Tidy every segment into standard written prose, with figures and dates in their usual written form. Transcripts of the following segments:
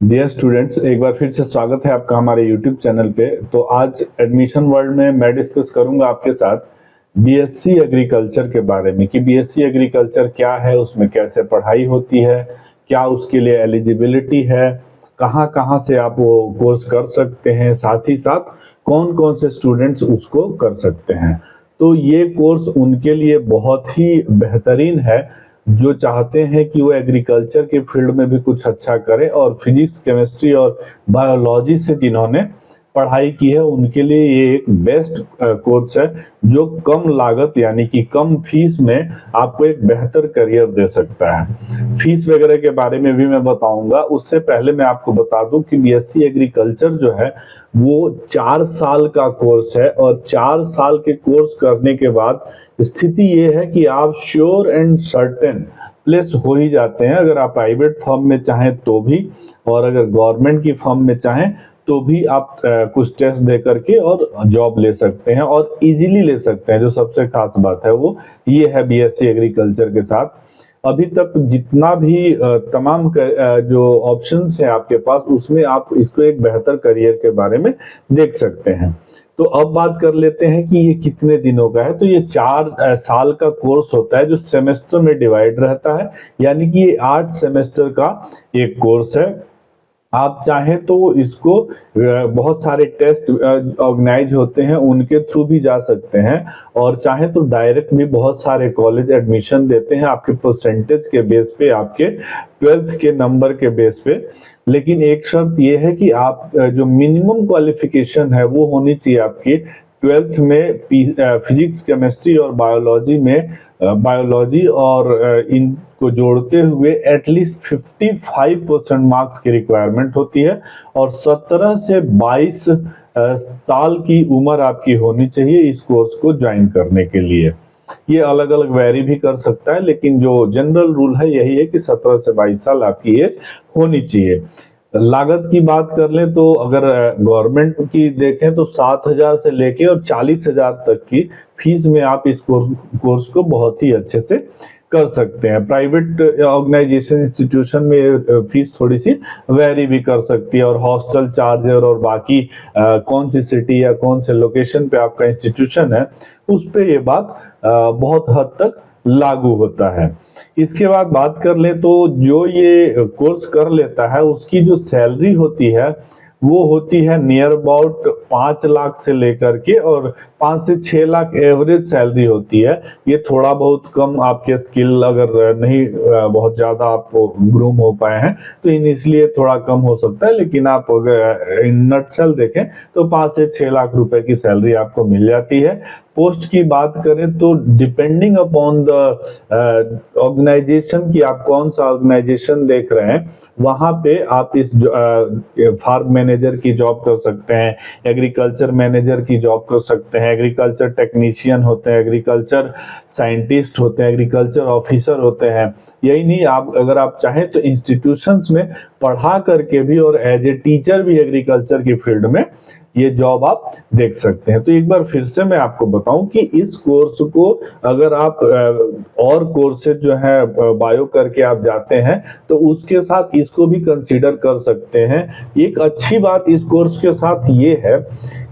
Dear students, एक बार फिर से स्वागत है आपका हमारे यूट्यूब चैनल पे। तो आज एडमिशन वर्ल्ड में मैं डिस्कस करूंगा आपके साथ बीएससी एग्रीकल्चर के बारे में कि बीएससी एग्रीकल्चर क्या है, उसमें कैसे पढ़ाई होती है, क्या उसके लिए एलिजिबिलिटी है, कहाँ कहाँ से आप वो कोर्स कर सकते हैं, साथ ही साथ कौन कौन से स्टूडेंट्स उसको कर सकते हैं। तो ये कोर्स उनके लिए बहुत ही बेहतरीन है जो चाहते हैं कि वो एग्रीकल्चर के फील्ड में भी कुछ अच्छा करें, और फिजिक्स, केमिस्ट्री और बायोलॉजी से जिन्होंने पढ़ाई की है उनके लिए ये एक बेस्ट कोर्स है जो कम लागत यानी कि कम फीस में आपको एक बेहतर करियर दे सकता है। फीस वगैरह के बारे में भी मैं बताऊंगा, उससे पहले मैं आपको बता दूं कि बीएससी एग्रीकल्चर जो है वो 4 साल का कोर्स है, और 4 साल के कोर्स करने के बाद स्थिति ये है कि आप श्योर एंड सर्टेन प्लेस हो ही जाते हैं। अगर आप प्राइवेट फर्म में चाहें तो भी, और अगर गवर्नमेंट की फर्म में चाहें तो भी आप कुछ टेस्ट दे करके और जॉब ले सकते हैं, और इजीली ले सकते हैं। जो सबसे खास बात है वो ये है बीएससी एग्रीकल्चर के साथ। अभी तक जितना भी तमाम जो ऑप्शंस है आपके पास, उसमें आप इसको एक बेहतर करियर के बारे में देख सकते हैं। तो अब बात कर लेते हैं कि ये कितने दिनों का है। तो ये 4 साल का कोर्स होता है जो सेमेस्टर में डिवाइड रहता है, यानी कि ये 8 सेमेस्टर का एक कोर्स है। आप चाहें तो इसको बहुत सारे टेस्ट ऑर्गेनाइज होते हैं उनके थ्रू भी जा सकते हैं, और चाहें तो डायरेक्ट भी बहुत सारे कॉलेज एडमिशन देते हैं आपके परसेंटेज के बेस पे, आपके 12th के नंबर के बेस पे। लेकिन एक शर्त ये है कि आप जो मिनिमम क्वालिफिकेशन है वो होनी चाहिए आपकी 12th में फिजिक्स, केमिस्ट्री और बायोलॉजी में, बायोलॉजी और इनको जोड़ते हुए एटलीस्ट 55% मार्क्स की रिक्वायरमेंट होती है, और 17 से 22 साल की उम्र आपकी होनी चाहिए इस कोर्स को ज्वाइन करने के लिए। ये अलग अलग वेरी भी कर सकता है, लेकिन जो जनरल रूल है यही है कि 17 से 22 साल आपकी एज होनी चाहिए। लागत की बात कर लें तो अगर गवर्नमेंट की देखें तो 7,000 से लेके और 40,000 तक की फीस में आप इस कोर्स को बहुत ही अच्छे से कर सकते हैं। प्राइवेट ऑर्गेनाइजेशन, इंस्टीट्यूशन में फीस थोड़ी सी वेरी भी कर सकती है, और हॉस्टल चार्जर और बाकी कौन सी सिटी या कौन से लोकेशन पे आपका इंस्टीट्यूशन है उस पे ये बात बहुत हद तक लागू होता है। इसके बाद बात कर ले तो जो ये कोर्स कर लेता है उसकी जो सैलरी होती है वो होती है नियर अबाउट 5 लाख से लेकर के और 5 से 6 लाख एवरेज सैलरी होती है। ये थोड़ा बहुत कम, आपके स्किल अगर नहीं बहुत ज़्यादा आप ग्रूम हो पाए हैं तो इसलिए थोड़ा कम हो सकता है, लेकिन आप अगर इन नटसेल देखें तो 5 से 6 लाख रुपए की सैलरी आपको मिल जाती है। पोस्ट की बात करें तो डिपेंडिंग अपॉन द ऑर्गेनाइजेशन, कि आप कौन सा ऑर्गेनाइजेशन देख रहे हैं, वहां पे आप इस फार्म मैनेजर की जॉब कर सकते हैं, एग्रीकल्चर मैनेजर की जॉब कर सकते हैं, एग्रीकल्चर टेक्नीशियन होते हैं, एग्रीकल्चर साइंटिस्ट होते हैं, एग्रीकल्चर ऑफिसर होते हैं। यही नहीं, आप अगर आप चाहें तो इंस्टीट्यूशंस में पढ़ा करके भी और एज ए टीचर भी एग्रीकल्चर की फील्ड में ये जॉब आप देख सकते हैं। तो एक बार फिर से मैं आपको बताऊं कि इस कोर्स को अगर आप और कोर्सेज जो है बायो करके आप जाते हैं तो उसके साथ इसको भी कंसीडर कर सकते हैं। एक अच्छी बात इस कोर्स के साथ ये है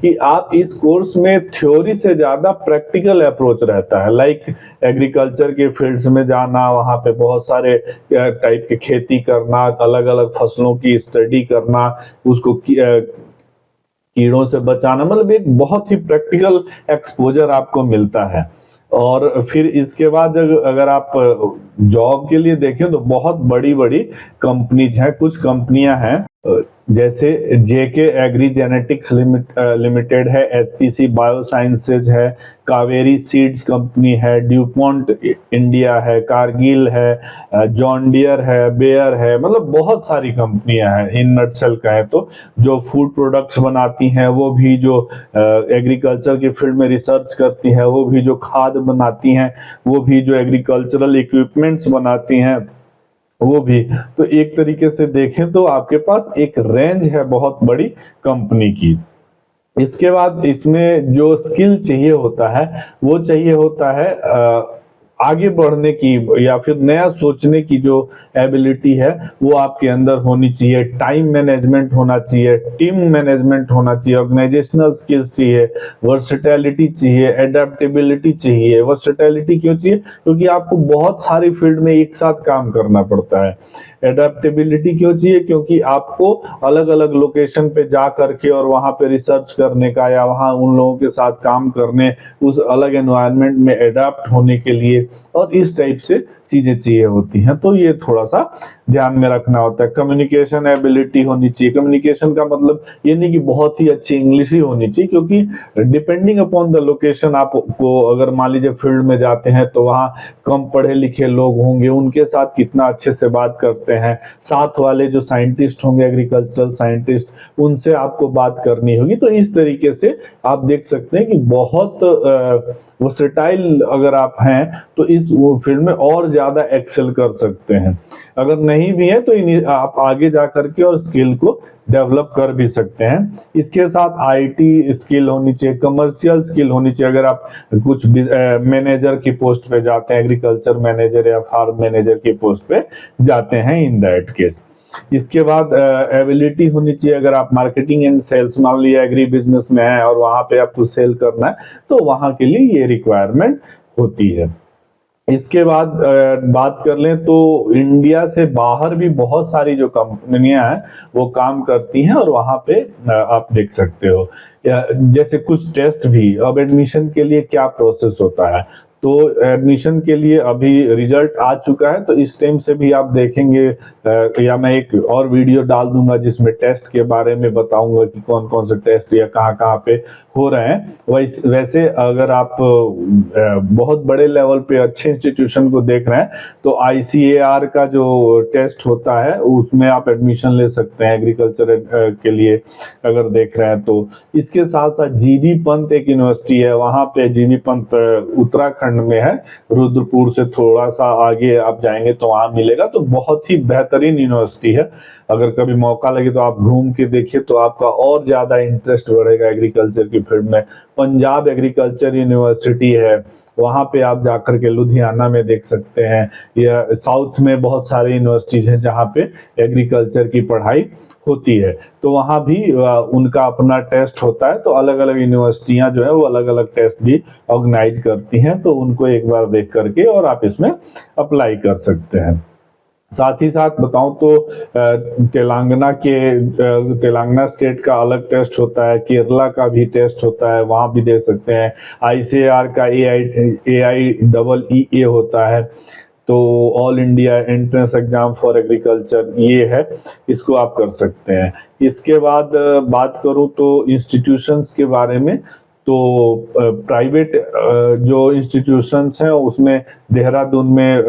कि आप इस कोर्स में थ्योरी से ज्यादा प्रैक्टिकल अप्रोच रहता है। लाइक एग्रीकल्चर के फील्ड्स में जाना, वहां पे बहुत सारे टाइप की खेती करना, अलग अलग फसलों की स्टडी करना, उसको कीड़ों से बचाना, मतलब एक बहुत ही प्रैक्टिकल एक्सपोजर आपको मिलता है। और फिर इसके बाद अगर आप जॉब के लिए देखें तो बहुत बड़ी बड़ी कंपनीज हैं। कुछ कंपनियां हैं जैसे जेके एग्री जेनेटिक्स लिमिटेड है, एचपीसी बायोसाइंसेज है, कावेरी सीड्स कंपनी है, ड्यूपॉन्ट इंडिया है, कारगिल है, जॉन डियर है, बेयर है, मतलब बहुत सारी कंपनियां हैं इन नटसेल कहें तो, जो फूड प्रोडक्ट्स बनाती हैं, वो भी जो एग्रीकल्चर की फील्ड में रिसर्च करती हैं, वो भी जो खाद बनाती हैं, वो भी जो एग्रीकल्चरल इक्विपमेंट्स बनाती हैं, वो भी। तो एक तरीके से देखें तो आपके पास एक रेंज है बहुत बड़ी कंपनी की। इसके बाद इसमें जो स्किल चाहिए होता है वो चाहिए होता है आगे बढ़ने की या फिर नया सोचने की जो एबिलिटी है वो आपके अंदर होनी चाहिए। टाइम मैनेजमेंट होना चाहिए, टीम मैनेजमेंट होना चाहिए, ऑर्गेनाइजेशनल स्किल्स चाहिए, वर्सेटैलिटी चाहिए, एडेप्टेबिलिटी चाहिए। वर्सेटैलिटी क्यों चाहिए? क्योंकि आपको बहुत सारी फील्ड में एक साथ काम करना पड़ता है। एडेप्टेबिलिटी क्यों चाहिए? क्योंकि आपको अलग अलग लोकेशन पे जा करके और वहां पे रिसर्च करने का या वहां उन लोगों के साथ काम करने, उस अलग एनवायरनमेंट में एडाप्ट होने के लिए और इस टाइप से चीजें चाहिए होती हैं। तो ये थोड़ा सा ध्यान में रखना होता है। कम्युनिकेशन एबिलिटी होनी चाहिए। कम्युनिकेशन का मतलब ये नहीं कि बहुत ही अच्छी इंग्लिश ही होनी चाहिए, क्योंकि डिपेंडिंग अपॉन द लोकेशन, आपको अगर मान लीजिए फील्ड में जाते हैं तो वहाँ कम पढ़े लिखे लोग होंगे, उनके साथ कितना अच्छे से बात करते हैं। साथ वाले जो साइंटिस्ट होंगे, एग्रीकल्चरल साइंटिस्ट, उनसे आपको बात करनी होगी। तो इस तरीके से आप देख सकते हैं कि बहुत वर्सेटाइल अगर आप हैं तो इस फील्ड में और ज्यादा एक्सेल कर सकते हैं। अगर नहीं भी है तो आप आगे जा करके और स्किल को डेवलप कर भी सकते हैं। इसके साथ आईटी स्किल होनी चाहिए, कमर्शियल स्किल होनी चाहिए। अगर आप कुछ मैनेजर की पोस्ट पे जाते हैं, एग्रीकल्चर मैनेजर या फार्म मैनेजर की पोस्ट पे जाते हैं, इन दैट केस। इसके बाद एबिलिटी होनी चाहिए। अगर आप मार्केटिंग एंड सेल्स, मान लिया एग्री बिजनेस में है और वहां पे आपको सेल करना है, तो वहां के लिए ये रिक्वायरमेंट होती है। इसके बाद बात कर लें तो इंडिया से बाहर भी बहुत सारी जो कंपनियां हैं वो काम करती हैं और वहां पे आप देख सकते हो। जैसे कुछ टेस्ट भी, अब एडमिशन के लिए क्या प्रोसेस होता है, तो एडमिशन के लिए अभी रिजल्ट आ चुका है, तो इस टाइम से भी आप देखेंगे या मैं एक और वीडियो डाल दूंगा जिसमें टेस्ट के बारे में बताऊंगा कि कौन कौन से टेस्ट या कहाँ कहाँ पे हो रहे हैं। वैसे अगर आप बहुत बड़े लेवल पे अच्छे इंस्टीट्यूशन को देख रहे हैं तो ICAR का जो टेस्ट होता है उसमें आप एडमिशन ले सकते हैं एग्रीकल्चर के लिए अगर देख रहे हैं तो। इसके साथ साथ जीबी पंत एक यूनिवर्सिटी है, वहां पे जीबी पंत उत्तराखंड में है, रुद्रपुर से थोड़ा सा आगे आप जाएंगे तो वहां मिलेगा। तो बहुत ही बेहतरीन यूनिवर्सिटी है, अगर कभी मौका लगे तो आप घूम के देखिए तो आपका और ज्यादा इंटरेस्ट बढ़ेगा एग्रीकल्चर की फील्ड में। पंजाब एग्रीकल्चर यूनिवर्सिटी है, वहां पे आप जाकर के लुधियाना में देख सकते हैं। या साउथ में बहुत सारे यूनिवर्सिटीज हैं जहाँ पे एग्रीकल्चर की पढ़ाई होती है, तो वहां भी उनका अपना टेस्ट होता है। तो अलग अलग यूनिवर्सिटियां जो है वो अलग अलग टेस्ट भी ऑर्गेनाइज करती हैं, तो उनको एक बार देख करके और आप इसमें अप्लाई कर सकते हैं। साथ ही साथ बताऊं तो तेलंगाना स्टेट का अलग टेस्ट होता है, केरला का भी टेस्ट होता है, वहां भी देख सकते हैं। ICAR का AIEEE होता है, तो all India entrance exam for agriculture, ये है, इसको आप कर सकते हैं। इसके बाद बात करूं तो इंस्टीट्यूशंस के बारे में, तो प्राइवेट जो इंस्टीट्यूशंस हैं उसमें देहरादून में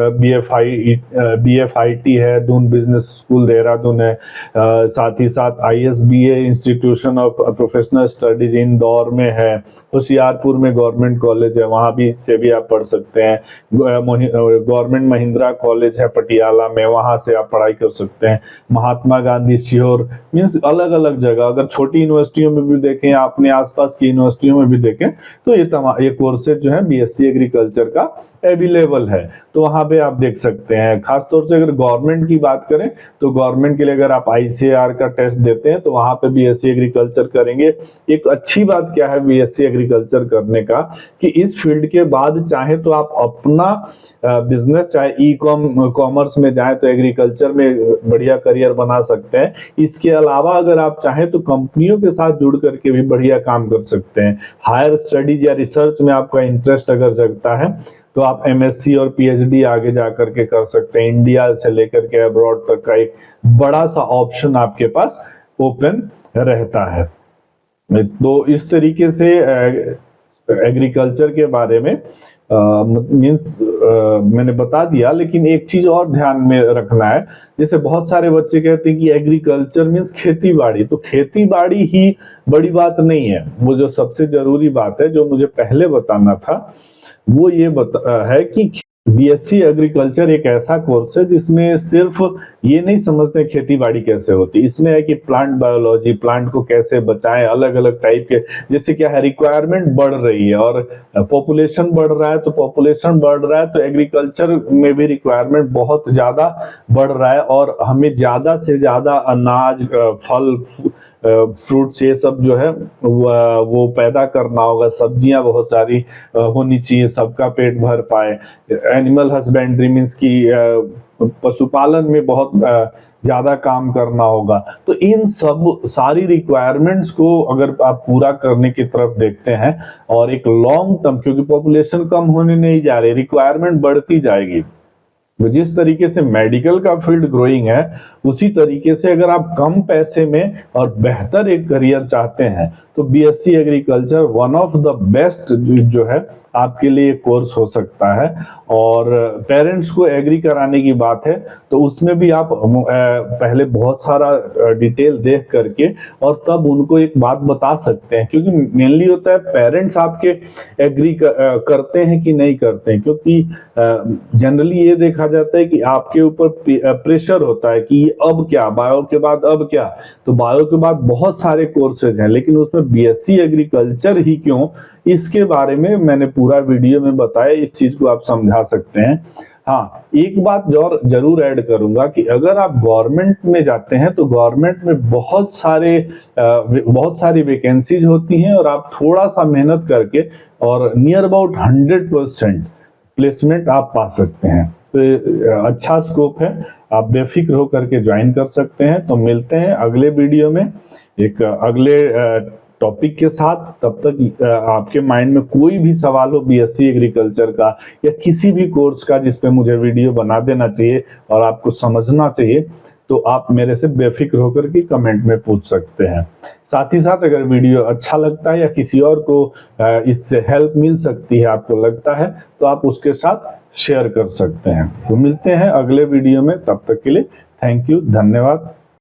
BFIT है, दून बिजनेस स्कूल देहरादून है। साथ ही साथ ISBA institution of professional studies Indore में है। होशियारपुर में गवर्नमेंट कॉलेज है, वहाँ भी से भी आप पढ़ सकते हैं। गवर्नमेंट महिंद्रा कॉलेज है पटियाला में, वहाँ से आप पढ़ाई कर सकते हैं। महात्मा गांधी श्योर, मीन्स अलग अलग जगह, अगर छोटी यूनिवर्सिटियों में भी देखें, अपने आसपास की यूनिवर्सिटियों में भी देखें, तो ये कोर्सेज जो है BSc एग्रीकल्चर का अवेलेबल है, तो वहां पे आप देख सकते हैं। खासतौर से अगर गवर्नमेंट की बात करें तो गवर्नमेंट के लिए अगर आप ICAR का टेस्ट देते हैं तो वहां पे BSc एग्रीकल्चर करेंगे। एक अच्छी बात क्या है BSc एग्रीकल्चर करने का, कि इस फील्ड के बाद चाहे तो आप अपना बिजनेस, चाहे कॉमर्स में जाए तो एग्रीकल्चर में बढ़िया करियर बना सकते हैं। इसके अलावा अगर आप चाहें तो कंपनियों के साथ जुड़ करके भी बढ़िया काम कर सकते हैं। हायर स्टडीज या रिसर्च में आपका इंटरेस्ट अगर जगता है तो आप MSc और PhD आगे जाकर के कर सकते हैं। इंडिया से लेकर के अब्रॉड तक का एक बड़ा सा ऑप्शन आपके पास ओपन रहता है। तो इस तरीके से एग्रीकल्चर के बारे में मीन्स मैंने बता दिया, लेकिन एक चीज और ध्यान में रखना है। जैसे बहुत सारे बच्चे कहते हैं कि एग्रीकल्चर मीन्स खेती बाड़ी, तो खेती बाड़ी ही बड़ी बात नहीं है। वो जो सबसे जरूरी बात है जो मुझे पहले बताना था वो ये है कि बीएससी एग्रीकल्चर एक ऐसा कोर्स है जिसमें सिर्फ ये नहीं समझते खेती बाड़ी कैसे होती, इसमें है कि प्लांट बायोलॉजी, प्लांट को कैसे बचाएं, अलग अलग टाइप के, जैसे क्या है रिक्वायरमेंट बढ़ रही है और पॉपुलेशन बढ़ रहा है, तो पॉपुलेशन बढ़ रहा है तो एग्रीकल्चर में भी रिक्वायरमेंट बहुत ज्यादा बढ़ रहा है और हमें ज्यादा से ज्यादा अनाज, फल, फ्रूट्स, ये सब जो है वो पैदा करना होगा, सब्जियां बहुत सारी होनी चाहिए, सबका पेट भर पाए। एनिमल हस्बेंड्री मीन्स की पशुपालन में बहुत ज्यादा काम करना होगा। तो इन सब सारी रिक्वायरमेंट्स को अगर आप पूरा करने की तरफ देखते हैं और एक लॉन्ग टर्म, क्योंकि पॉपुलेशन कम होने नहीं जा रही, रिक्वायरमेंट बढ़ती जाएगी, तो जिस तरीके से मेडिकल का फील्ड ग्रोइंग है उसी तरीके से अगर आप कम पैसे में और बेहतर एक करियर चाहते हैं तो BSc agriculture one of the best जो है आपके लिए कोर्स हो सकता है। और पेरेंट्स को एग्री कराने की बात है तो उसमें भी आप पहले बहुत सारा डिटेल देख करके और तब उनको एक बात बता सकते हैं, क्योंकि मेनली होता है पेरेंट्स आपके एग्री करते हैं कि नहीं करते हैं, क्योंकि जनरली ये देखा जाता है कि आपके ऊपर प्रेशर होता है कि अब क्या, बायो के बाद अब क्या। तो बायो के बाद बहुत सारे कोर्सेज हैं, लेकिन उसमें बीएससी एग्रीकल्चर ही क्यों, इसके बारे में मैंने पूरा वीडियो में बताया, इस चीज को आप समझा सकते हैं। हाँ, एक बात और जरूर ऐड करूंगा कि अगर आप गवर्नमेंट में जाते हैं तो गवर्नमेंट में बहुत सारी वैकेंसीज होती हैं और आप थोड़ा सा मेहनत करके और नियर अबाउट 100% प्लेसमेंट आप पा सकते हैं। तो अच्छा स्कोप है, आप बेफिक्र होकर के ज्वाइन कर सकते हैं। तो मिलते हैं अगले वीडियो में एक अगले टॉपिक के साथ। तब तक आपके माइंड में कोई भी सवाल हो बीएससी एग्रीकल्चर का या किसी भी कोर्स का जिस पे मुझे वीडियो बना देना चाहिए और आपको समझना चाहिए, तो आप मेरे से बेफिक्र होकर के कमेंट में पूछ सकते हैं। साथ ही साथ अगर वीडियो अच्छा लगता है या किसी और को इससे हेल्प मिल सकती है आपको लगता है, तो आप उसके साथ शेयर कर सकते हैं। तो मिलते हैं अगले वीडियो में, तब तक के लिए थैंक यू, धन्यवाद।